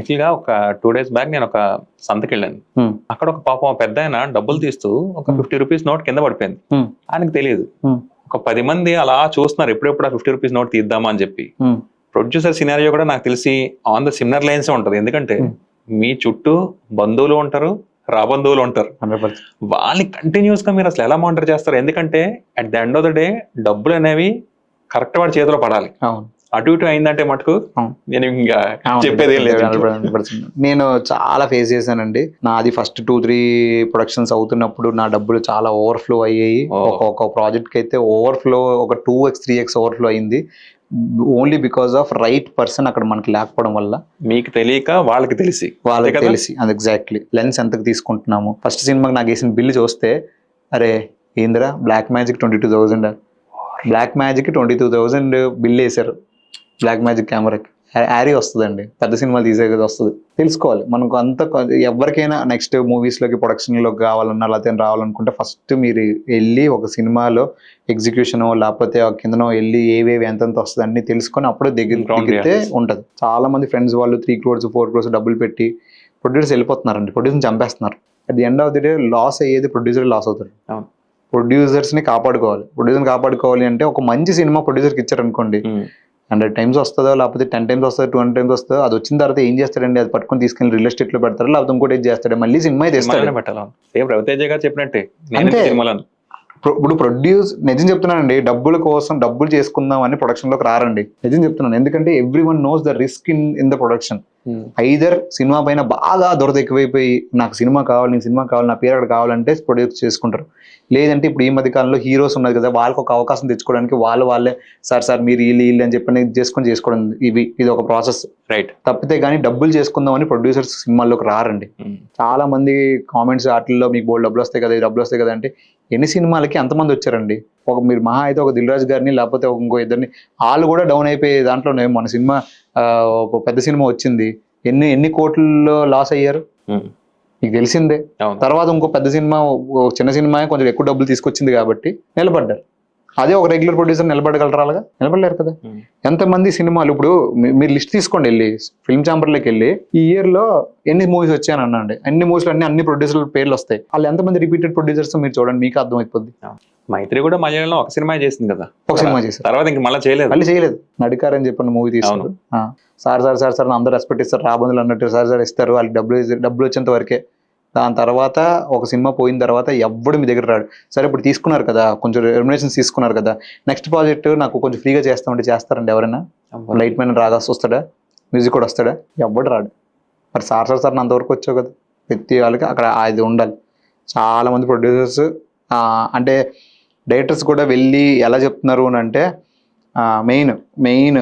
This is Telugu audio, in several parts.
యాక్చువల్ గా ఒక 2 days బ్యాక్ నేను ఒక సంతకి వెళ్ళాను. అక్కడ ఒక పాపం పెద్ద ఆయన డబ్బులు తీస్తూ ఒక 50 రూపీస్ నోట్ కింద పడిపోయింది. ఆయనకు తెలియదు. ఒక 10 మంది అలా చూస్తున్నారు ఎప్పుడెప్పుడు ఆ 50 రూపీస్ నోట్ తీద్దామా అని చెప్పి. ప్రొడ్యూసర్ సినారియో కూడా నాకు తెలిసి ఆన్ ద సిమిలర్ లైన్స్ ఉంటది. ఎందుకంటే మీ చుట్టూ బంధువులు ఉంటారు, రాబంధువులు ఉంటారు. వాళ్ళని కంటిన్యూస్ గా మీరు అసలు ఎలా మానిటర్ చేస్తారు? ఎందుకంటే at the end of the day డబ్బులు అనేవి కరెక్ట్ వాడి చేతిలో పడాలి. అటు ఇటు అయిందంటే మటుకు నేను ఇంకా చెప్పేది ఏం లేదు. నేను చాలా ఫేస్ చేశానండి. నాది ఫస్ట్ 2-3 ప్రొడక్షన్స్ అవుతున్నప్పుడు నా డబ్బులు చాలా ఓవర్ఫ్లో అయ్యాయి. ఒక ప్రాజెక్ట్ కి అయితే ఓవర్ఫ్లో ఒక 2x 3x ఓవర్ఫ్లో అయింది. Only because of right person అక్కడ మనకి లేకపోవడం వల్ల. మీకు తెలియక వాళ్ళకి తెలిసి అది ఎగ్జాక్ట్లీ లెన్స్ ఎంతకు తీసుకుంటున్నాము. ఫస్ట్ సినిమాకి నాకు వేసిన బిల్లు చూస్తే అరే ఏందిరా black magic 22,000 black magic 22,000 bill వేశారు. బ్లాక్ మ్యాజిక్ కెమెరాకి యారీ వస్తుందండి. పెద్ద సినిమాలు తీసే కదా వస్తుంది. తెలుసుకోవాలి మనకు అంత. ఎవరికైనా నెక్స్ట్ మూవీస్లోకి ప్రొడక్షన్లోకి కావాలన్నా లేకపోతే రావాలనుకుంటే ఫస్ట్ మీరు వెళ్ళి ఒక సినిమాలో ఎగ్జిక్యూషనో లేకపోతే కిందనో వెళ్ళి ఏవేవి ఎంతెంత వస్తుంది అన్ని తెలుసుకొని అప్పుడే దిగితే ఉంటుంది. చాలా మంది ఫ్రెండ్స్ వాళ్ళు 3 crores 4 crores డబ్బులు పెట్టి ప్రొడ్యూసర్స్ వెళ్ళిపోతున్నారండి. ప్రొడ్యూసర్ని చంపేస్తున్నారు. At the end of the day loss అయ్యేది ప్రొడ్యూసర్ లాస్ అవుతారు. ప్రొడ్యూసర్స్ని కాపాడుకోవాలి. ప్రొడ్యూసర్ని కాపాడుకోవాలి అంటే ఒక మంచి సినిమా ప్రొడ్యూసర్కి ఇచ్చారనుకోండి 100 times వస్తుందో లేకపోతే 10 times వస్తుందో 200 times వస్తుందో అది వచ్చిన తర్వాత ఏం చేస్తాడండి? అది పట్టుకొని తీసుకెళ్ళి రియల్ ఎస్టేట్ లో పెడతారు లేకపోతే ఇంకోటి ఏం చేస్తాడు? మళ్ళీ సినిమా తీస్తాడు. రవితేజ గారు చెప్పినట్టే ఇప్పుడు ప్రొడ్యూస్ నిజం చెప్తున్నానండి. డబ్బుల కోసం డబ్బులు చేసుకుందాం అని ప్రొడక్షన్ లోకి రారండి. నిజం చెప్తున్నాను. ఎందుకంటే everyone knows the risk in the production. Either cinema పైన బాగా దొరద ఎక్కువైపోయి నాకు సినిమా కావాలి, నేను సినిమా కావాలి, నా పేరు అక్కడ కావాలంటే ప్రొడ్యూస్ చేసుకుంటారు. లేదంటే ఇప్పుడు ఈ మధ్య కాలంలో హీరోస్ ఉన్నది కదా, వాళ్ళకి ఒక అవకాశం తెచ్చుకోవడానికి వాళ్ళే సార్ మీరు వీళ్ళు అని చెప్పి చేసుకోవడం ఇది ఒక ప్రాసెస్. రైట్. తప్పితే కానీ డబ్బులు చేసుకుందాం అని ప్రొడ్యూసర్స్ సినిమాల్లోకి రారండి. చాలా మంది కామెంట్స్ వాటిల్లో మీకు బోల్డ్ డబ్బులు వస్తాయి కదా, డబ్బులు వస్తాయి కదా అంటే ఎన్ని సినిమాలకి ఎంతమంది వచ్చారండి? మీరు మహా అయితే ఒక దిల్ రాజు గారిని లేకపోతే ఇంకో ఇద్దరిని, వాళ్ళు కూడా డౌన్ అయిపోయే దాంట్లోనే మన సినిమా ఒక పెద్ద సినిమా వచ్చింది, ఎన్ని కోట్లలో లాస్ అయ్యారు మీకు తెలిసిందే. తర్వాత ఇంకో పెద్ద సినిమా చిన్న సినిమా కొంచెం ఎక్కువ డబ్బులు తీసుకొచ్చింది కాబట్టి నిలబడ్డారు. అదే ఒక రెగ్యులర్ ప్రొడ్యూసర్ నిలబడగలరా? అలాగా నిలబడలేరు కదా. ఎంతమంది సినిమాలు ఇప్పుడు మీరు లిస్ట్ తీసుకోండి, వెళ్ళి ఫిల్మ్ ఛాంబర్లోకి వెళ్ళి ఈ ఇయర్ లో ఎన్ని మూవీస్ వచ్చాయని అనండి. అన్ని మూవీస్ అన్ని ప్రొడ్యూసర్ల పేర్లు వస్తాయి. వాళ్ళు ఎంతమంది రిపీటెడ్ ప్రొడ్యూసర్స్ మీరు చూడండి, మీకు అర్థమైపోద్ది. మైత్రి కూడా మలయాళంలో ఒక సినిమా చేసింది కదా, ఒక సినిమా చేశారు. తర్వాత ఇంక మళ్ళీ చేయలేదు. నడికార్ అని చెప్పిన మూవీ తీసుకున్నారు. సార్ అందరూ రెస్పెక్ట్ ఇస్తారు, రాబందులు అన్నట్టు సార్ ఇస్తారు. వాళ్ళకి డబ్బులు వచ్చేంత వరకే. దాని తర్వాత ఒక సినిమా పోయిన తర్వాత ఎవ్వడు మీ దగ్గర రాడు. సరే ఇప్పుడు తీసుకున్నారు కదా, కొంచెం రెమ్యునరేషన్స్ తీసుకున్నారు కదా, నెక్స్ట్ ప్రాజెక్ట్ నాకు కొంచెం ఫ్రీగా చేస్తామంటే చేస్తారండి ఎవరైనా? లైట్ మ్యాన్ రాగాస్ వస్తాడా? మ్యూజిక్ కూడా వస్తాడా? ఎవ్వడు రాడు. మరి సార్ అంతవరకు వచ్చావు కదా, వ్యక్తి వాళ్ళకి అక్కడ అది ఉండాలి. చాలా మంది ప్రొడ్యూసర్స్ అంటే డైరెక్టర్స్ కూడా వెళ్ళి ఎలా చెప్తున్నారు అని అంటే మెయిన్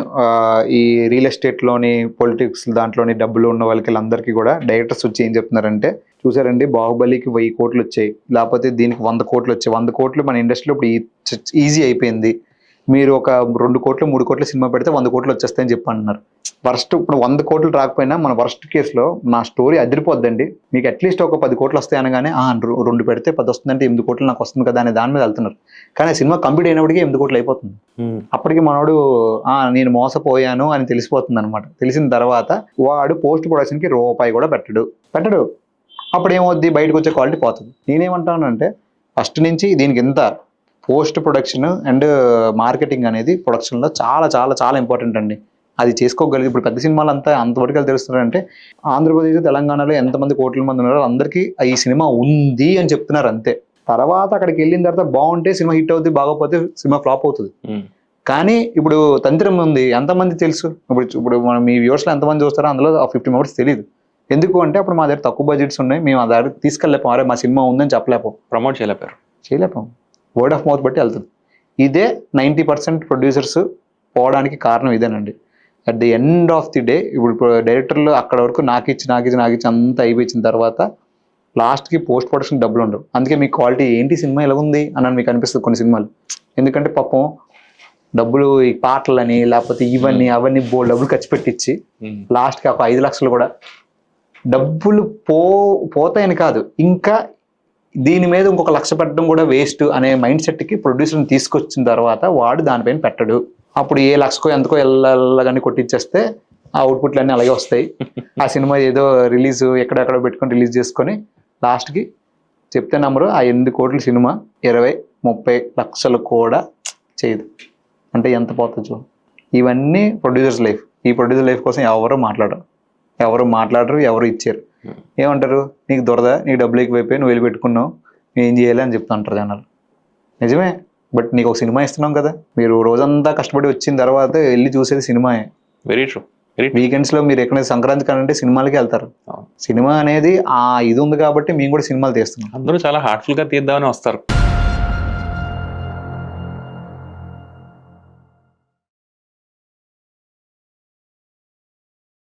ఈ రియల్ ఎస్టేట్లోని పొలిటిక్స్ దాంట్లోని డబ్బులు ఉన్న వాళ్ళకి కూడా డైరెక్టర్స్ వచ్చి ఏం చెప్తున్నారంటే, చూసారండి బాహుబలికి 1000 కోట్లు వచ్చాయి, లేకపోతే దీనికి 100 కోట్లు వచ్చాయి. 100 కోట్లు మన ఇండస్ట్రీలో ఇప్పుడు ఈజీ అయిపోయింది. మీరు ఒక 2 కోట్లు 3 కోట్ల సినిమా పెడితే 100 కోట్లు వచ్చేస్తాయని చెప్పి అంటున్నారు. వర్స్ట్ ఇప్పుడు 100 కోట్లు రాకపోయినా మన వర్స్ట్ కేసులో నా స్టోరీ అదిరిపోద్దండి, మీకు అట్లీస్ట్ ఒక 10 కోట్లు వస్తాయి అనగానే 2 పెడితే 10 వస్తుందంటే 8 కోట్లు నాకు వస్తుంది కదా అనే దాని మీద వెళ్తున్నారు. కానీ సినిమా కంప్లీట్ అయినప్పటికీ 8 కోట్లు అయిపోతుంది. అప్పటికి మనోడు నేను మోసపోయాను అని తెలిసిపోతుంది అనమాట. తెలిసిన తర్వాత వాడు పోస్ట్ ప్రొడక్షన్కి రూపాయి కూడా పెట్టడు. అప్పుడు ఏమవుద్ది? బయటకు వచ్చే క్వాలిటీ పోతుంది. నేనేమంటానంటే ఫస్ట్ నుంచి దీనికి ఎంత పోస్ట్ ప్రొడక్షన్ అండ్ మార్కెటింగ్ అనేది ప్రొడక్షన్లో చాలా చాలా చాలా ఇంపార్టెంట్ అండి. అది చేసుకోగలిగి ఇప్పుడు పెద్ద సినిమాలు అంతవరకు తెలుస్తున్నారంటే ఆంధ్రప్రదేశ్ తెలంగాణలో ఎంతమంది కోట్ల మంది ఉన్నారో అందరికీ ఈ సినిమా ఉంది అని చెప్తున్నారు అంతే. తర్వాత అక్కడికి వెళ్ళిన తర్వాత బాగుంటే సినిమా హిట్ అవుతుంది, బాగోపోతే సినిమా ఫ్లాప్ అవుతుంది. కానీ ఇప్పుడు తంత్రం ఉంది, ఎంతమంది తెలుసు? ఇప్పుడు మనం మీ వ్యూవర్స్లో ఎంతమంది చూస్తారో అందులో 50 మెంబర్స్ తెలియదు. ఎందుకు అంటే అప్పుడు మా దగ్గర తక్కువ బడ్జెట్స్ ఉన్నాయి, మేము ఆ దగ్గర తీసుకెళ్ళలేపాం, అరే మా సినిమా ఉందని చెప్పలేపాం, ప్రమోట్ చేయలేపాం. వర్డ్ ఆఫ్ మౌత్ బట్టి వెళ్తుంది. ఇదే 90% ప్రొడ్యూసర్స్ పోవడానికి కారణం ఇదేనండి. At the end of the day ఇప్పుడు డైరెక్టర్లు అక్కడ వరకు నాకు ఇచ్చి అంతా అయిపోయిన తర్వాత లాస్ట్కి పోస్ట్ ప్రొడక్షన్ డబ్బులు ఉండవు. అందుకే మీ క్వాలిటీ ఏంటి సినిమా ఎలా ఉంది అని మీకు అనిపిస్తుంది కొన్ని సినిమాలు. ఎందుకంటే పాపం డబ్బులు ఈ పాటలని లేకపోతే ఇవన్నీ అవన్నీ డబ్బులు ఖర్చు పెట్టించి లాస్ట్కి ఒక 5 లక్షలు కూడా డబ్బులు పోతాయని కాదు, ఇంకా దీని మీద ఇంకొక 1 లక్ష పెట్టడం కూడా వేస్ట్ అనే మైండ్ సెట్కి ప్రొడ్యూసర్ని తీసుకొచ్చిన తర్వాత వాడు దానిపైన పెట్టడు. అప్పుడు ఏ 1 లక్షకో ఎంతకో ఎల్లగాని కొట్టించేస్తే ఆ అవుట్పుట్లు అన్నీ అలాగే వస్తాయి. ఆ సినిమా ఏదో రిలీజ్ ఎక్కడెక్కడ పెట్టుకొని రిలీజ్ చేసుకొని లాస్ట్కి చెప్తే నమ్మరు, ఆ 8 కోట్ల సినిమా 20-30 లక్షలు కూడా చేయదు. అంటే ఎంత పోతుంది చూడు. ఇవన్నీ ప్రొడ్యూసర్స్ లైఫ్. ఈ ప్రొడ్యూసర్ లైఫ్ కోసం ఎవరు మాట్లాడరు, ఎవరు ఇచ్చారు. ఏమంటారు, నీకు దొరద, నీకు డబ్బులు ఎక్కువైపోయి నువ్వు వెళ్ళి పెట్టుకున్నావు, నువ్వు ఏం చేయాలి అని చెప్తా ఉంటారు జనాలు. నిజమే, బట్ నీకు ఒక సినిమా ఇస్తున్నాం కదా, మీరు రోజంతా కష్టపడి వచ్చిన తర్వాత వెళ్ళి చూసేది సినిమాయే. Very true. వీకెండ్స్ లో మీరు ఎక్కడైనా సంక్రాంతి కానంటే సినిమాలకి వెళ్తారు. సినిమా అనేది ఆ ఇది ఉంది కాబట్టి మేము కూడా సినిమాలు తీస్తున్నాం. అందరూ చాలా హార్ట్ఫుల్ గా తీద్దామని వస్తారు.